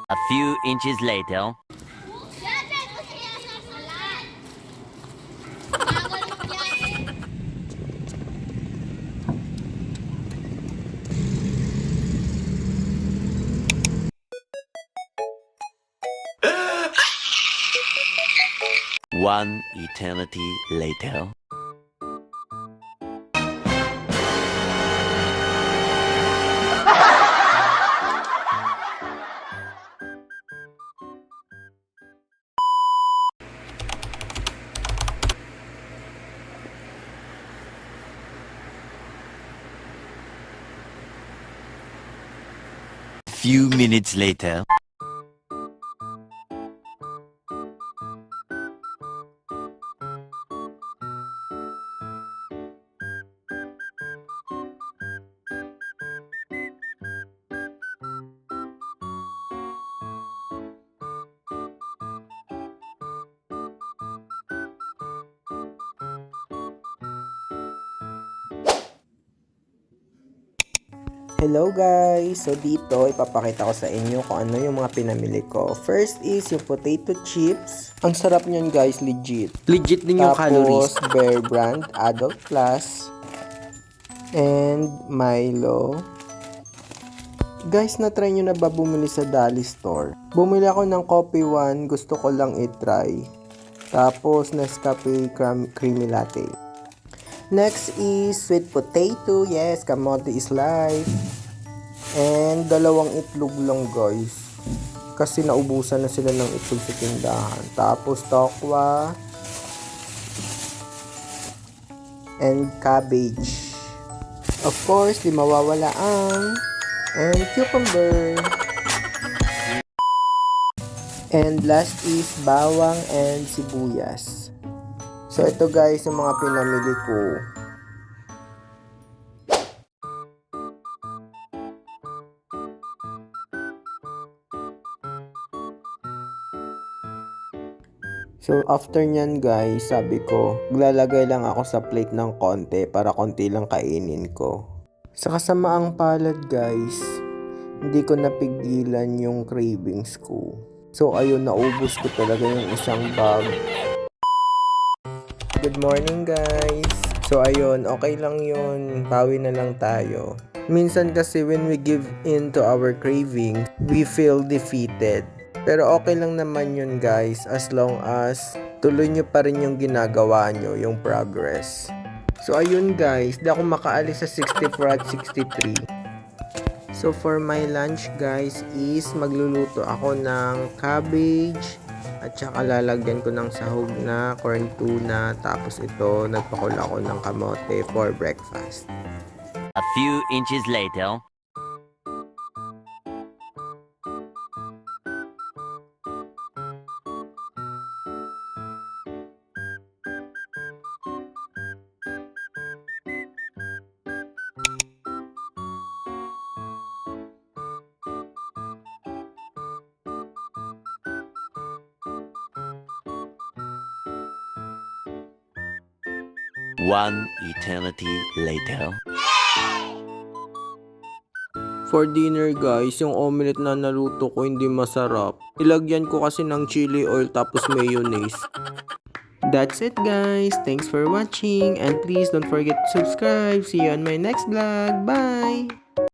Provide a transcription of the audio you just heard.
A few inches later. One eternity later. Few minutes later. Hello guys! So dito ipapakita ko sa inyo kung ano yung mga pinamili ko. First is yung potato chips. Ang sarap niyan guys, legit. Legit din yung calories. Tapos Bear Brand Adult Plus and Milo. Guys, na-try nyo na ba bumili sa Dali Store? Bumili ako ng Coffee One, gusto ko lang i-try. Tapos Nescafe Creamy Latte. Next is sweet potato. Yes, kamote is life. And dalawang itlog lang guys. Kasi naubusan na sila ng itlog sa tindahan. Tapos tokwa. And cabbage. Of course, di mawawala ang and cucumber. And last is bawang and sibuyas. So, ito guys, yung mga pinamili ko. So, after nyan guys, sabi ko, maglalagay lang ako sa plate ng konti para konti lang kainin ko. Sa kasamaang palad guys, hindi ko napigilan yung cravings ko. So, ayun, naubos ko talaga yung isang bag. Good morning guys! So ayun, okay lang yun. Bawi na lang tayo. Minsan kasi when we give in to our craving, we feel defeated. Pero okay lang naman yun guys, as long as tuloy nyo pa rin yung ginagawa nyo, yung progress. So ayun guys, di ako makaalis sa 64 at 63. So for my lunch guys is magluluto ako ng cabbage, at saka lalagyan ko ng sahog na corn tuna. Tapos ito, nagpakula ako ng kamote for breakfast. A few inches later. One eternity later. For dinner guys, yung omelette na naluto ko hindi masarap. Ilagyan ko kasi ng chili oil tapos mayonnaise. That's it guys. Thanks for watching and please don't forget to subscribe. See you on my next vlog. Bye!